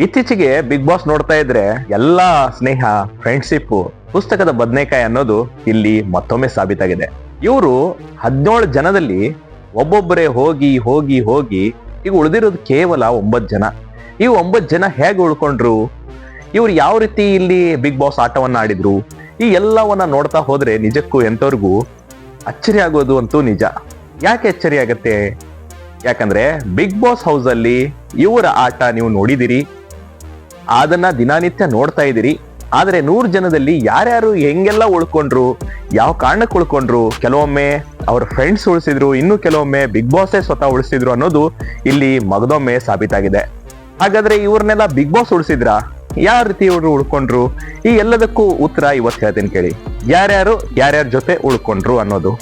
ಇತ್ತೀಚೆಗೆ big boss ನೋಡ್ತಾ ಇದ್ರೆ ಎಲ್ಲಾ ಸ್ನೇಹ, ಫ್ರೆಂಡ್ಶಿಪ್, ಪುಸ್ತಕದ ಬದನೆಕಾಯಿ ಅನ್ನೋದು ಇಲ್ಲಿ ಮತ್ತೊಮ್ಮೆ ಸಾಬೀತಾಗಿದೆ. ಇವರು 17 ಜನದಲ್ಲಿ ಒಬ್ಬೊಬ್ಬರೇ ಹೋಗಿ ಹೋಗಿ ಹೋಗಿ ಈಗ ಉಳಿದಿರೋದು ಕೇವಲ 9 ಜನ. ಈ 9 ಜನ ಹೇಗೆ ಉಳ್ಕೊಂಡ್ರು, ಇವ್ರು ಯಾವ ರೀತಿ ಇಲ್ಲಿ ಬಿಗ್ ಬಾಸ್ ಆಟವನ್ನ ಆಡಿದ್ರು, ಈ ಎಲ್ಲವನ್ನ ನೋಡ್ತಾ ಹೋದ್ರೆ ನಿಜಕ್ಕೂ ಎಂತವ್ರಿಗೂ ಅಚ್ಚರಿ ಆಗೋದು ಅಂತೂ ನಿಜ. ಯಾಕೆ ಅಚ್ಚರಿ ಆಗತ್ತೆ? ಯಾಕಂದ್ರೆ ಬಿಗ್ ಬಾಸ್ ಹೌಸ್ ಅಲ್ಲಿ ಇವರ ಆಟ ನೀವು ನೋಡಿದಿರಿ, ಅದನ್ನ ದಿನನಿತ್ಯ ನೋಡ್ತಾ ಇದ್ದೀರಿ. ಆದ್ರೆ 100 ಜನದಲ್ಲಿ ಯಾರ್ಯಾರು ಹೆಂಗೆಲ್ಲ ಉಳ್ಕೊಂಡ್ರು, ಯಾವ ಕಾರಣಕ್ಕೆ ಉಳ್ಕೊಂಡ್ರು, ಕೆಲವೊಮ್ಮೆ ಅವ್ರ ಫ್ರೆಂಡ್ಸ್ ಉಳಿಸಿದ್ರು, ಇನ್ನು ಕೆಲವೊಮ್ಮೆ ಬಿಗ್ ಬಾಸೇ ಸ್ವತಃ ಉಳಿಸಿದ್ರು ಅನ್ನೋದು ಇಲ್ಲಿ ಮಗದೊಮ್ಮೆ ಸಾಬೀತಾಗಿದೆ. ಹಾಗಾದ್ರೆ ಇವ್ರನ್ನೆಲ್ಲ ಬಿಗ್ ಬಾಸ್ ಉಳಿಸಿದ್ರ? ಯಾವ ರೀತಿ ಇವರು ಉಳ್ಕೊಂಡ್ರು? ಈ ಎಲ್ಲದಕ್ಕೂ ಉತ್ತರ ಇವತ್ತು ಹೇಳ್ತೀನಿ ಕೇಳಿ. ಯಾರ್ಯಾರ ಜೊತೆ ಉಳ್ಕೊಂಡ್ರು ಅನ್ನೋದು.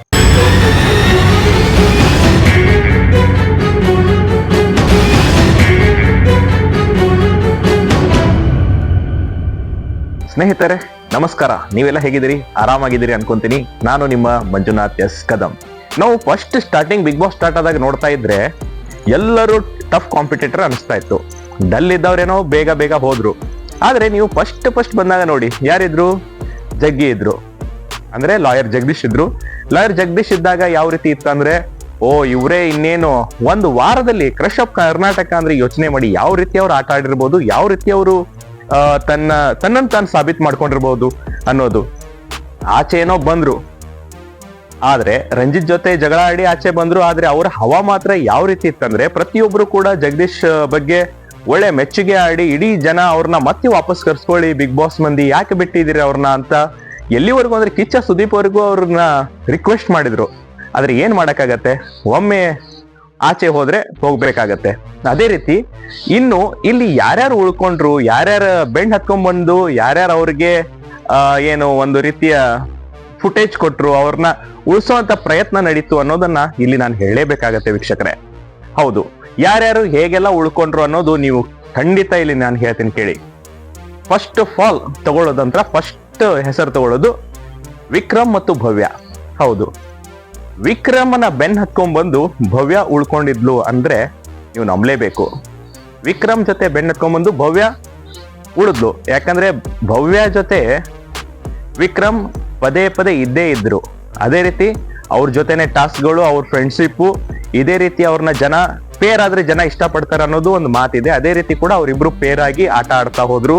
ಸ್ನೇಹಿತರೆ ನಮಸ್ಕಾರ, ನೀವೆಲ್ಲ ಹೇಗಿದ್ದೀರಿ? ಆರಾಮಾಗಿದ್ದೀರಿ ಅನ್ಕೊಂತೀನಿ. ನಾನು ನಿಮ್ಮ ಮಂಜುನಾಥ್ ಎಸ್ ಕದಂ. ನಾವು first starting Bigg Boss start ಆದಾಗ ನೋಡ್ತಾ ಇದ್ರೆ ಎಲ್ಲರೂ ಟಫ್ ಕಾಂಪಿಟೇಟರ್ ಅನಿಸ್ತಾ ಇತ್ತು. ಡಲ್ ಇದ್ದವ್ರೇನೋ ಬೇಗ ಬೇಗ ಹೋದ್ರು. ಆದ್ರೆ ನೀವು ಫಸ್ಟ್ ಬಂದಾಗ ನೋಡಿ, ಯಾರಿದ್ರು? ಜಗ್ಗಿ ಇದ್ರು, ಅಂದ್ರೆ ಲಾಯರ್ ಜಗದೀಶ್ ಇದ್ರು. ಲಾಯರ್ ಜಗದೀಶ್ ಇದ್ದಾಗ ಯಾವ ರೀತಿ ಇತ್ತು ಅಂದ್ರೆ, ಇವರೇ ಇನ್ನೇನು ಒಂದು ವಾರದಲ್ಲಿ ಕ್ರಶ್ ಆಫ್ ಕರ್ನಾಟಕ ಅಂದ್ರೆ ಯೋಚನೆ ಮಾಡಿ ಯಾವ ರೀತಿ ಅವ್ರು ಆಟ ಆಡಿರ್ಬೋದು, ಯಾವ ರೀತಿ ಅವರು ತನ್ನನ್ನು ತಾನು ಸಾಬೀತ್ ಮಾಡ್ಕೊಂಡಿರ್ಬೋದು ಅನ್ನೋದು. ಆಚೆ ಏನೋ ಬಂದ್ರು, ಆದ್ರೆ ರಂಜಿತ್ ಜೊತೆ ಜಗಳ ಆಡಿ ಆಚೆ ಬಂದ್ರು. ಆದ್ರೆ ಅವರ ಹವಾ ಮಾತ್ರ ಯಾವ ರೀತಿ ಇತ್ತಂದ್ರೆ, ಪ್ರತಿಯೊಬ್ರು ಕೂಡ ಜಗದೀಶ್ ಬಗ್ಗೆ ಒಳ್ಳೆ ಮೆಚ್ಚುಗೆ ಆಡಿ ಇಡೀ ಜನ ಅವ್ರನ್ನ ಮತ್ತೆ ವಾಪಸ್ ಕರ್ಸ್ಕೊಳ್ಳಿ, ಬಿಗ್ ಬಾಸ್ ಮಂದಿ ಯಾಕೆ ಬಿಟ್ಟಿದ್ದೀರಿ ಅವ್ರನ್ನ ಅಂತ ಎಲ್ಲಿವರೆಗೂ ಅಂದ್ರೆ ಕಿಚ್ಚ ಸುದೀಪ್ ಅವ್ರಿಗೂ ಅವ್ರನ್ನ ರಿಕ್ವೆಸ್ಟ್ ಮಾಡಿದ್ರು. ಆದ್ರೆ ಏನ್ ಮಾಡಕ್ಕಾಗತ್ತೆ, ಒಮ್ಮೆ ಆಚೆ ಹೋದ್ರೆ ಹೋಗ್ಬೇಕಾಗತ್ತೆ. ಅದೇ ರೀತಿ ಇನ್ನು ಇಲ್ಲಿ ಯಾರ್ಯಾರು ಉಳ್ಕೊಂಡ್ರು, ಯಾರ್ಯಾರ ಬೆಂಡ್ ಹತ್ಕೊಂಡ್ಬಂದು ಯಾರ್ಯಾರು ಅವ್ರಿಗೆ ಏನು ಒಂದು ರೀತಿಯ ಫುಟೇಜ್ ಕೊಟ್ರು, ಅವ್ರನ್ನ ಉಳಿಸೋಂತ ಪ್ರಯತ್ನ ನಡೀತು ಅನ್ನೋದನ್ನ ಇಲ್ಲಿ ನಾನು ಹೇಳಲೇಬೇಕಾಗತ್ತೆ ವೀಕ್ಷಕರೇ. ಹೌದು, ಯಾರ್ಯಾರು ಹೇಗೆಲ್ಲ ಉಳ್ಕೊಂಡ್ರು ಅನ್ನೋದು ನೀವು ಖಂಡಿತ ಇಲ್ಲಿ ನಾನು ಹೇಳ್ತೀನಿ ಕೇಳಿ. ಫಸ್ಟ್ ಆಫ್ ಆಲ್ ತಗೊಳ್ಳೋದಂತ್ರ ಫಸ್ಟ್ ಹೆಸರು ತಗೊಳ್ಳೋದು ವಿಕ್ರಮ್ ಮತ್ತು ಭವ್ಯ. ಹೌದು, ವಿಕ್ರಮನ ಬೆನ್ ಹತ್ಕೊಂಡ್ಬಂದು ಭವ್ಯ ಉಳ್ಕೊಂಡಿದ್ಲು ಅಂದ್ರೆ ನೀವು ನಂಬಲೇಬೇಕು. ವಿಕ್ರಮ್ ಜೊತೆ ಬೆನ್ ಹತ್ಕೊಂಡ್ಬಂದು ಭವ್ಯ ಉಳಿದ್ಲು. ಯಾಕಂದ್ರೆ ಭವ್ಯ ಜೊತೆ ವಿಕ್ರಮ್ ಪದೇ ಪದೇ ಇದ್ದೇ ಇದ್ರು. ಅದೇ ರೀತಿ ಅವ್ರ ಜೊತೆನೆ ಟಾಸ್ಕ್ಗಳು, ಅವ್ರ ಫ್ರೆಂಡ್ಶಿಪ್ಪು, ಇದೇ ರೀತಿ ಅವ್ರನ್ನ ಜನ ಪೇರ್ ಆದ್ರೆ ಜನ ಇಷ್ಟಪಡ್ತಾರೆ ಅನ್ನೋದು ಒಂದು ಮಾತಿದೆ. ಅದೇ ರೀತಿ ಕೂಡ ಅವರಿಬ್ರು ಪೇರ್ ಆಗಿ ಆಟ ಆಡ್ತಾ ಹೋದ್ರು.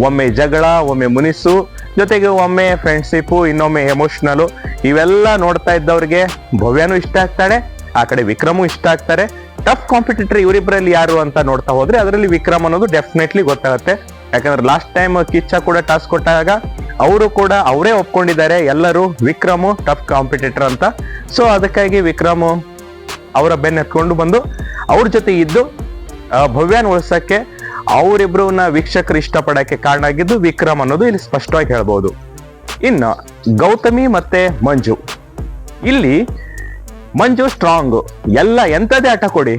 ಒಮ್ಮೆ ಜಗಳ, ಒಮ್ಮೆ ಮುನಿಸು, ಜೊತೆಗೆ ಒಮ್ಮೆ ಫ್ರೆಂಡ್ಶಿಪ್ಪು, ಇನ್ನೊಮ್ಮೆ ಎಮೋಷನಲ್. ಇವೆಲ್ಲ ನೋಡ್ತಾ ಇದ್ದವ್ರಿಗೆ ಭವ್ಯನೂ ಇಷ್ಟ ಆಗ್ತಾಳೆ, ಆ ಕಡೆ ವಿಕ್ರಮು ಇಷ್ಟ ಆಗ್ತಾರೆ. ಟಫ್ ಕಾಂಪಿಟೇಟರ್ ಇವರಿಬ್ಬರಲ್ಲಿ ಯಾರು ಅಂತ ನೋಡ್ತಾ ಹೋದ್ರೆ ಅದರಲ್ಲಿ ವಿಕ್ರಮ್ ಅನ್ನೋದು ಡೆಫಿನೆಟ್ಲಿ ಗೊತ್ತಾಗುತ್ತೆ. ಯಾಕಂದ್ರೆ ಲಾಸ್ಟ್ ಟೈಮ್ ಕಿಚ್ಚ ಕೂಡ ಟಾಸ್ಕ್ ಕೊಟ್ಟಾಗ ಅವರು ಕೂಡ ಅವರೇ ಒಪ್ಕೊಂಡಿದ್ದಾರೆ ಎಲ್ಲರೂ ವಿಕ್ರಮು ಟಫ್ ಕಾಂಪಿಟೇಟರ್ ಅಂತ. ಸೊ ಅದಕ್ಕಾಗಿ ವಿಕ್ರಮ್ ಅವರ ಬೆನ್ನ ಎತ್ಕೊಂಡು ಬಂದು ಅವ್ರ ಜೊತೆ ಇದ್ದು ಭವ್ಯನ ಉಳಿಸಕ್ಕೆ, ಅವರಿಬ್ರನ್ನ ವೀಕ್ಷಕರು ಇಷ್ಟಪಡಕ್ಕೆ ಕಾರಣ ಆಗಿದ್ದು ವಿಕ್ರಮ್ ಅನ್ನೋದು ಇಲ್ಲಿ ಸ್ಪಷ್ಟವಾಗಿ ಹೇಳ್ಬೋದು. ಇನ್ನು ಗೌತಮಿ ಮತ್ತೆ ಮಂಜು, ಇಲ್ಲಿ ಮಂಜು ಸ್ಟ್ರಾಂಗ್, ಎಲ್ಲ ಎಂತದೇ ಆಟ ಕೊಡಿ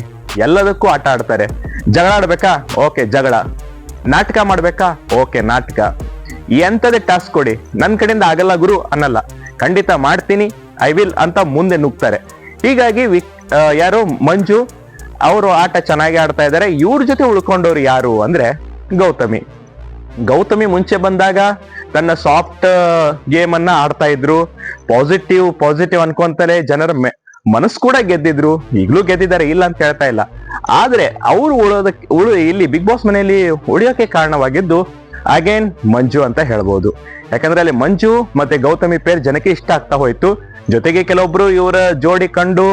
ಎಲ್ಲದಕ್ಕೂ ಆಟ ಆಡ್ತಾರೆ. ಜಗಳ ಆಡ್ಬೇಕಾ? ಓಕೆ ಜಗಳ. ನಾಟಕ ಮಾಡ್ಬೇಕಾ? ಓಕೆ ನಾಟಕ. ಎಂತದೇ ಟಾಸ್ಕ್ ಕೊಡಿ, ನನ್ನ ಕಡೆಯಿಂದ ಆಗಲ್ಲ ಗುರು ಅನ್ನಲ್ಲ, ಖಂಡಿತ ಮಾಡ್ತೀನಿ, ಐ ವಿಲ್ ಅಂತ ಮುಂದೆ ನುಗ್ತಾರೆ. ಹೀಗಾಗಿ ಯಾರು ಮಂಜು ಅವರು ಆಟ ಚೆನ್ನಾಗಿ ಆಡ್ತಾ ಇದ್ದಾರೆ. ಇವ್ರ ಜೊತೆ ಉಳ್ಕೊಂಡವ್ರು ಯಾರು ಅಂದ್ರೆ ಗೌತಮಿ ಮುಂಚೆ ಬಂದಾಗ ತನ್ನ ಸಾಫ್ಟ್ ಗೇಮ್ ಅನ್ನ ಆಡ್ತಾ ಇದ್ರು. ಪಾಸಿಟಿವ್ ಅನ್ಕೊಂತಲೇ ಜನರ ಮನಸ್ಸು ಕೂಡ ಗೆದ್ದಿದ್ರು, ಈಗಲೂ ಗೆದ್ದಿದ್ದಾರೆ, ಇಲ್ಲ ಅಂತ ಹೇಳ್ತಾ ಇಲ್ಲ. ಆದ್ರೆ ಅವರು ಇಲ್ಲಿ ಬಿಗ್ ಬಾಸ್ ಮನೆಯಲ್ಲಿ ಉಳಿಯೋಕೆ ಕಾರಣವಾಗಿದ್ದು ಅಗೇನ್ ಮಂಜು ಅಂತ ಹೇಳ್ಬೋದು. ಯಾಕಂದ್ರೆ ಅಲ್ಲಿ ಮಂಜು ಮತ್ತೆ ಗೌತಮಿ ಪೇರ್ ಜನಕ್ಕೆ ಇಷ್ಟ ಆಗ್ತಾ ಹೋಯ್ತು. ಜೊತೆಗೆ ಕೆಲವೊಬ್ರು ಇವರ ಜೋಡಿ ಕಂಡು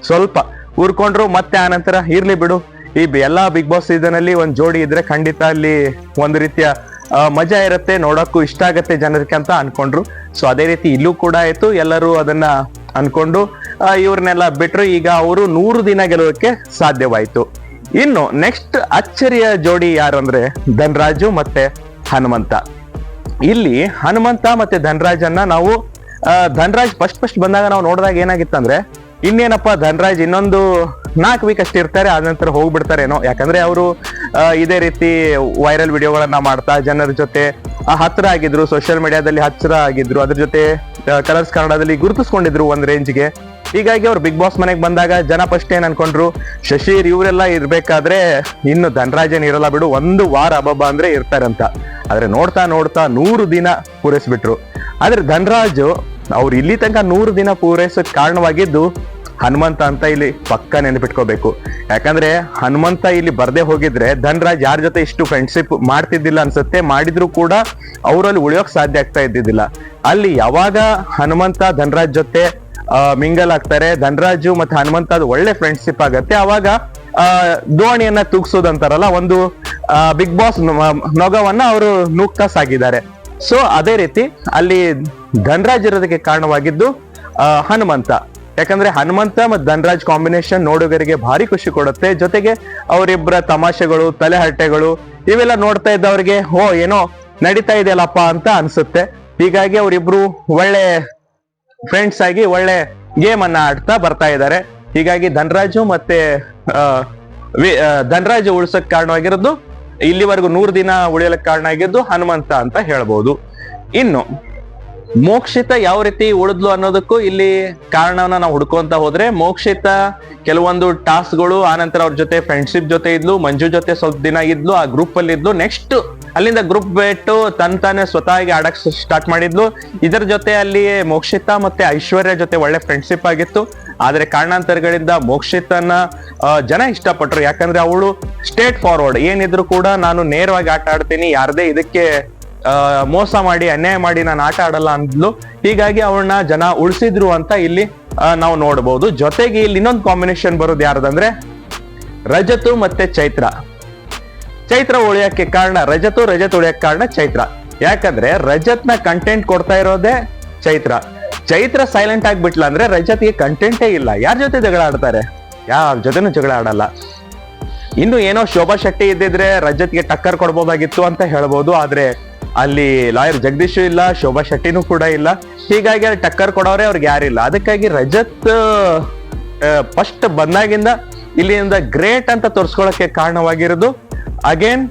ಸ್ವಲ್ಪ ಊರ್ಕೊಂಡ್ರು, ಮತ್ತೆ ಆನಂತರ ಇರ್ಲಿ ಬಿಡು, ಈ ಎಲ್ಲಾ ಬಿಗ್ ಬಾಸ್ ಸೀಸನ್ ಅಲ್ಲಿ ಒಂದ್ ಜೋಡಿ ಇದ್ರೆ ಖಂಡಿತ ಅಲ್ಲಿ ಒಂದು ರೀತಿಯ ಮಜಾ ಇರುತ್ತೆ, ನೋಡಕ್ಕೂ ಇಷ್ಟ ಆಗತ್ತೆ ಜನರಿಗೆ ಅಂತ ಅನ್ಕೊಂಡ್ರು. ಸೊ ಅದೇ ರೀತಿ ಇಲ್ಲೂ ಕೂಡ ಆಯ್ತು. ಎಲ್ಲರೂ ಅದನ್ನ ಅನ್ಕೊಂಡು ಇವ್ರನ್ನೆಲ್ಲ ಬಿಟ್ರು. ಈಗ ಅವರು 100 ದಿನ ಗೆಲ್ಲೋಕೆ ಸಾಧ್ಯವಾಯ್ತು. ಇನ್ನು ನೆಕ್ಸ್ಟ್ ಅಚ್ಚರಿಯ ಜೋಡಿ ಯಾರು ಅಂದ್ರೆ ಧನ್ರಾಜು ಮತ್ತೆ ಹನುಮಂತ. ಇಲ್ಲಿ ಹನುಮಂತ ಮತ್ತೆ ಧನ್ರಾಜನ್ನ ನಾವು ಧನ್ರಾಜ್ ಫಸ್ಟ್ ಬಂದಾಗ ನಾವು ನೋಡಿದಾಗ ಏನಾಗಿತ್ತಂದ್ರೆ, ಇನ್ನೇನಪ್ಪ ಧನ್ರಾಜ್ ಇನ್ನೊಂದು 4 ವೀಕ್ ಅಷ್ಟೇ ಇರ್ತಾರೆ, ಆದ ನಂತರ ಹೋಗ್ಬಿಡ್ತಾರೇನೋ. ಯಾಕಂದ್ರೆ ಅವರು ಇದೇ ರೀತಿ ವೈರಲ್ ವಿಡಿಯೋಗಳನ್ನ ಮಾಡ್ತಾ ಜನರ ಜೊತೆ ಹತ್ರ ಆಗಿದ್ರು, ಸೋಷಿಯಲ್ ಮೀಡಿಯಾದಲ್ಲಿ ಹತ್ತಿರ ಆಗಿದ್ರು, ಅದ್ರ ಜೊತೆ ಕಲರ್ಸ್ ಕನ್ನಡದಲ್ಲಿ ಗುರುತಿಸ್ಕೊಂಡಿದ್ರು ಒಂದ್ ರೇಂಜ್ಗೆ. ಹೀಗಾಗಿ ಅವ್ರು ಬಿಗ್ ಬಾಸ್ ಮನೆಗೆ ಬಂದಾಗ ಜನ ಫಸ್ಟ್ ಏನ್ ಅನ್ಕೊಂಡ್ರು, ಶಶಿರ್ ಇವರೆಲ್ಲ ಇರ್ಬೇಕಾದ್ರೆ ಇನ್ನು ಧನರಾಜನ್ ಇರಲ್ಲ ಬಿಡು, 1 ವಾರ ಅಬ್ಬಬ್ಬ ಅಂದ್ರೆ ಇರ್ತಾರಂತ. ಆದ್ರೆ ನೋಡ್ತಾ ನೋಡ್ತಾ 100 ದಿನ ಪೂರೈಸ್ಬಿಟ್ರು. ಆದ್ರೆ ಧನರಾಜು ಅವ್ರು ಇಲ್ಲಿ ತನಕ 100 ದಿನ ಪೂರೈಸೋಕ್ ಕಾರಣವಾಗಿದ್ದು ಹನುಮಂತ ಅಂತ ಇಲ್ಲಿ ಪಕ್ಕ ನೆನಪಿಟ್ಕೋಬೇಕು. ಯಾಕಂದ್ರೆ ಹನುಮಂತ ಇಲ್ಲಿ ಬರ್ದೇ ಹೋಗಿದ್ರೆ ಧನರಾಜ್ ಯಾರ ಜೊತೆ ಇಷ್ಟು ಫ್ರೆಂಡ್ಶಿಪ್ ಮಾಡ್ತಿದ್ದಿಲ್ಲ ಅನ್ಸುತ್ತೆ. ಮಾಡಿದ್ರು ಕೂಡ ಅವರಲ್ಲಿ ಉಳಿಯೋಕ್ ಸಾಧ್ಯ ಆಗ್ತಾ ಇದ್ದಿದ್ದಿಲ್ಲ. ಅಲ್ಲಿ ಯಾವಾಗ ಹನುಮಂತ ಧನರಾಜ್ ಜೊತೆ ಮಿಂಗಲ್ ಆಗ್ತಾರೆ, ಧನರಾಜು ಮತ್ತೆ ಹನುಮಂತ ಅದು ಒಳ್ಳೆ ಫ್ರೆಂಡ್ಶಿಪ್ ಆಗತ್ತೆ, ಅವಾಗ ದೋಣಿಯನ್ನ ತೂಗ್ಸೋದಂತಾರಲ್ಲ, ಒಂದು ಬಿಗ್ ಬಾಸ್ ನೊಗವನ್ನ ಅವರು ನೂಗ್ತಾ ಸಾಗಿದ್ದಾರೆ. ಸೊ ಅದೇ ರೀತಿ ಅಲ್ಲಿ ಧನರಾಜ್ ಇರೋದಕ್ಕೆ ಕಾರಣವಾಗಿದ್ದು ಹನುಮಂತ. ಯಾಕಂದ್ರೆ ಹನುಮಂತ ಮತ್ತು ಧನರಾಜ್ ಕಾಂಬಿನೇಷನ್ ನೋಡುಗರಿಗೆ ಭಾರಿ ಖುಷಿ ಕೊಡುತ್ತೆ. ಜೊತೆಗೆ ಅವರಿಬ್ಬರ ತಮಾಷೆಗಳು, ತಲೆಹರಟೆಗಳು ಇವೆಲ್ಲ ನೋಡ್ತಾ ಇದ್ದವ್ರಿಗೆ ಏನೋ ನಡೀತಾ ಇದೆಯಲ್ಲಪ್ಪ ಅಂತ ಅನ್ಸುತ್ತೆ. ಹೀಗಾಗಿ ಅವರಿಬ್ರು ಒಳ್ಳೆ ಫ್ರೆಂಡ್ಸ್ ಆಗಿ ಒಳ್ಳೆ ಗೇಮ್ ಅನ್ನ ಆಡ್ತಾ ಬರ್ತಾ ಇದ್ದಾರೆ. ಹೀಗಾಗಿ ಧನರಾಜು ಮತ್ತೆ ಧನರಾಜು ಉಳಿಸಕ್ ಕಾರಣವಾಗಿರೋದು, ಇಲ್ಲಿವರೆಗೂ 100 ದಿನ ಉಳಿಯಲಕ್ಕೆ ಕಾರಣ ಆಗಿದ್ದು ಹನುಮಂತ ಅಂತ ಹೇಳ್ಬೋದು. ಇನ್ನು ಮೋಕ್ಷಿತ ಯಾವ ರೀತಿ ಉಳಿದ್ಲು ಅನ್ನೋದಕ್ಕೂ ಇಲ್ಲಿ ಕಾರಣವನ್ನ ನಾವು ಹುಡ್ಕೊಂತ ಹೋದ್ರೆ, ಮೋಕ್ಷಿತ ಕೆಲವೊಂದು ಟಾಸ್ಕ್ಗಳು, ಆನಂತರ ಅವ್ರ ಜೊತೆ ಫ್ರೆಂಡ್ಶಿಪ್ ಜೊತೆ ಇದ್ಲು, ಮಂಜು ಜೊತೆ ಸ್ವಲ್ಪ ದಿನ ಇದ್ಲು, ಆ ಗ್ರೂಪ್ ಅಲ್ಲಿ ಇದ್ಲು. ನೆಕ್ಸ್ಟ್ ಅಲ್ಲಿಂದ ಗ್ರೂಪ್ ಬಿಟ್ಟು ತಾನೇ ಸ್ವತಃ ಆಡಕ್ ಸ್ಟಾರ್ಟ್ ಮಾಡಿದ್ಲು. ಇದರ ಜೊತೆ ಅಲ್ಲಿ ಮೋಕ್ಷಿತ ಮತ್ತೆ ಐಶ್ವರ್ಯ ಜೊತೆ ಒಳ್ಳೆ ಫ್ರೆಂಡ್ಶಿಪ್ ಆಗಿತ್ತು. ಆದ್ರೆ ಕಾರಣಾಂತರಗಳಿಂದ ಮೋಕ್ಷಿತನ ಜನ ಇಷ್ಟಪಟ್ರು. ಯಾಕಂದ್ರೆ ಅವಳು ಸ್ಟೇಟ್ ಫಾರ್ವರ್ಡ್, ಏನಿದ್ರು ಕೂಡ ನಾನು ನೇರವಾಗಿ ಆಟ ಆಡ್ತೀನಿ, ಯಾರದೇ ಇದಕ್ಕೆ ಮೋಸ ಮಾಡಿ ಅನ್ಯಾಯ ಮಾಡಿ ನಾನು ಆಟ ಆಡಲ್ಲ ಅಂದ್ಲು. ಹೀಗಾಗಿ ಅವಳನ್ನ ಜನ ಉಳಿಸಿದ್ರು ಅಂತ ಇಲ್ಲಿ ನಾವು ನೋಡಬಹುದು. ಜೊತೆಗೆ ಇಲ್ಲಿ ಇನ್ನೊಂದು ಕಾಂಬಿನೇಷನ್ ಬರೋದು ಯಾರ್ದಂದ್ರೆ ರಜತು ಮತ್ತೆ ಚೈತ್ರ. ಚೈತ್ರ ಉಳಿಯಕ್ಕೆ ಕಾರಣ ರಜತ್ ಉಳಿಯಕ್ಕೆ ಕಾರಣ ಚೈತ್ರ. ಯಾಕಂದ್ರೆ ರಜತ್ನ ಕಂಟೆಂಟ್ ಕೊಡ್ತಾ ಇರೋದೇ ಚೈತ್ರ ಸೈಲೆಂಟ್ ಆಗ್ಬಿಟ್ಲ ಅಂದ್ರೆ ರಜತ್ಗೆ ಕಂಟೆಂಟೇ ಇಲ್ಲ. ಯಾರ ಜೊತೆ ಜಗಳ ಆಡ್ತಾರೆ? ಯಾರ ಜೊತೆನೂ ಜಗಳ ಆಡಲ್ಲ. ಇನ್ನು ಏನೋ ಶೋಭಾ ಶೆಟ್ಟಿ ಇದ್ದಿದ್ರೆ ರಜತ್ಗೆ ಟಕ್ಕರ್ ಕೊಡ್ಬೋದಾಗಿತ್ತು ಅಂತ ಹೇಳ್ಬೋದು. ಆದ್ರೆ ಅಲ್ಲಿ ಲಾಯರ್ ಜಗದೀಶು ಇಲ್ಲ, ಶೋಭಾ ಶೆಟ್ಟಿನೂ ಕೂಡ ಇಲ್ಲ. ಹೀಗಾಗಿ ಅಲ್ಲಿ ಟಕ್ಕರ್ ಕೊಡೋರೆ ಅವ್ರಿಗೆ ಯಾರಿಲ್ಲ. ಅದಕ್ಕಾಗಿ ರಜತ್ ಫಸ್ಟ್ ಬಂದಾಗಿಂದ ಇಲ್ಲಿಂದ ಗ್ರೇಟ್ ಅಂತ ತೋರ್ಸ್ಕೊಳಕ್ಕೆ ಕಾರಣವಾಗಿರೋದು ಅಗೇನ್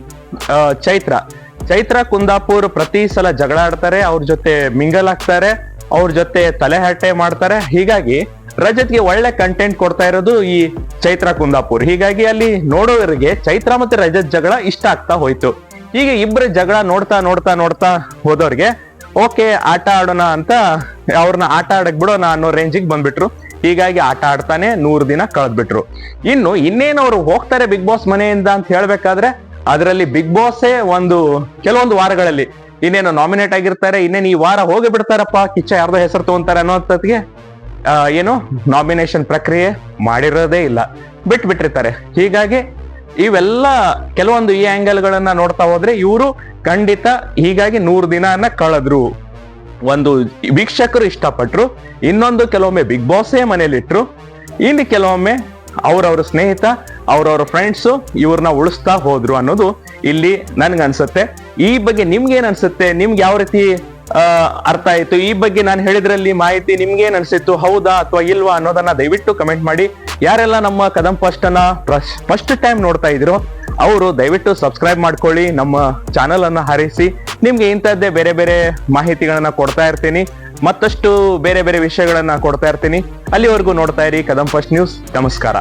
ಚೈತ್ರ ಕುಂದಾಪುರ್ ಪ್ರತಿ ಸಲ ಜಗಳ ಆಡ್ತಾರೆ, ಅವ್ರ ಜೊತೆ ಮಿಂಗಲ್ ಆಗ್ತಾರೆ, ಅವ್ರ ಜೊತೆ ತಲೆಹರಟೆ ಮಾಡ್ತಾರೆ. ಹೀಗಾಗಿ ರಜತ್ಗೆ ಒಳ್ಳೆ ಕಂಟೆಂಟ್ ಕೊಡ್ತಾ ಇರೋದು ಈ ಚೈತ್ರ ಕುಂದಾಪುರ್. ಹೀಗಾಗಿ ಅಲ್ಲಿ ನೋಡೋರಿಗೆ ಚೈತ್ರ ಮತ್ತೆ ರಜತ್ ಜಗಳ ಇಷ್ಟ ಆಗ್ತಾ ಹೋಯ್ತು. ಹೀಗೆ ಇಬ್ಬರ ಜಗಳ ನೋಡ್ತಾ ಹೋದವ್ರಿಗೆ ಓಕೆ ಆಟ ಆಡೋಣ ಅಂತ ಅವ್ರನ್ನ ಆಟ ಆಡಕ್ ಬಿಡೋಣ ಅನ್ನೋ ರೇಂಜಿಗೆ ಬಂದ್ಬಿಟ್ರು. ಹೀಗಾಗಿ ಆಟ ಆಡ್ತಾನೆ 100 ದಿನ ಕಳೆದ್ಬಿಟ್ರು. ಇನ್ನೇನು ಅವ್ರು ಹೋಗ್ತಾರೆ ಬಿಗ್ ಬಾಸ್ ಮನೆಯಿಂದ ಅಂತ ಹೇಳ್ಬೇಕಾದ್ರೆ, ಅದರಲ್ಲಿ ಬಿಗ್ ಬಾಸೇ ಕೆಲವೊಂದು ವಾರಗಳಲ್ಲಿ ಇನ್ನೇನು ನಾಮಿನೇಟ್ ಆಗಿರ್ತಾರೆ, ಇನ್ನೇನು ಈ ವಾರ ಹೋಗಿ ಬಿಡ್ತಾರಪ್ಪ, ಕಿಚ್ಚ ಯಾರ್ದೋ ಹೆಸರು ತಗೊಂತಾರೆ ಅನ್ನೋದಕ್ಕೆ ಏನು ನಾಮಿನೇಷನ್ ಪ್ರಕ್ರಿಯೆ ಮಾಡಿರೋದೇ ಇಲ್ಲ, ಬಿಟ್ಟಿರ್ತಾರೆ. ಹೀಗಾಗಿ ಇವೆಲ್ಲ ಕೆಲವೊಂದು ಈ ಆಂಗಲ್ಗಳನ್ನ ನೋಡ್ತಾ ಹೋದ್ರೆ ಇವರು ಖಂಡಿತ ಹೀಗಾಗಿ 100 ದಿನ ಕಳೆದ್ರು. ಒಂದು ವೀಕ್ಷಕರು ಇಷ್ಟಪಟ್ರು, ಇನ್ನೊಂದು ಕೆಲವೊಮ್ಮೆ ಬಿಗ್ ಬಾಸೇ ಮನೇಲಿಟ್ರು, ಇನ್ನು ಕೆಲವೊಮ್ಮೆ ಅವ್ರವ್ರ ಸ್ನೇಹಿತ ಅವ್ರವ್ರ ಫ್ರೆಂಡ್ಸು ಇವ್ರನ್ನ ಉಳಿಸ್ತಾ ಹೋದ್ರು ಅನ್ನೋದು ಇಲ್ಲಿ ನನ್ಗನ್ಸುತ್ತೆ. ಈ ಬಗ್ಗೆ ನಿಮ್ಗೆ ಏನ್ ಅನ್ಸುತ್ತೆ? ನಿಮ್ಗೆ ಯಾವ ರೀತಿ ಅರ್ಥ ಆಯ್ತು? ಈ ಬಗ್ಗೆ ನಾನು ಹೇಳಿದ್ರಲ್ಲಿ ಮಾಹಿತಿ ನಿಮ್ಗೆ ಏನ್ ಅನ್ಸಿತ್ತು? ಹೌದಾ ಅಥವಾ ಇಲ್ವಾ ಅನ್ನೋದನ್ನ ದಯವಿಟ್ಟು ಕಮೆಂಟ್ ಮಾಡಿ. ಯಾರೆಲ್ಲ ನಮ್ಮ ಕದಂ ಫಸ್ಟ್ ಟೈಮ್ ನೋಡ್ತಾ ಇದ್ರು ಅವರು ದಯವಿಟ್ಟು ಸಬ್ಸ್ಕ್ರೈಬ್ ಮಾಡ್ಕೊಳ್ಳಿ, ನಮ್ಮ ಚಾನಲ್ ಅನ್ನ ಹಾರಿಸಿ. ನಿಮ್ಗೆ ಇಂಥದ್ದೇ ಬೇರೆ ಬೇರೆ ಮಾಹಿತಿಗಳನ್ನ ಕೊಡ್ತಾ ಇರ್ತೀನಿ, ಮತ್ತಷ್ಟು ಬೇರೆ ಬೇರೆ ವಿಷಯಗಳನ್ನ ಕೊಡ್ತಾ ಇರ್ತೀನಿ. ಅಲ್ಲಿವರೆಗೂ ನೋಡ್ತಾ ಇರಿ ಕದಂ ಫಸ್ಟ್ ನ್ಯೂಸ್. ನಮಸ್ಕಾರ.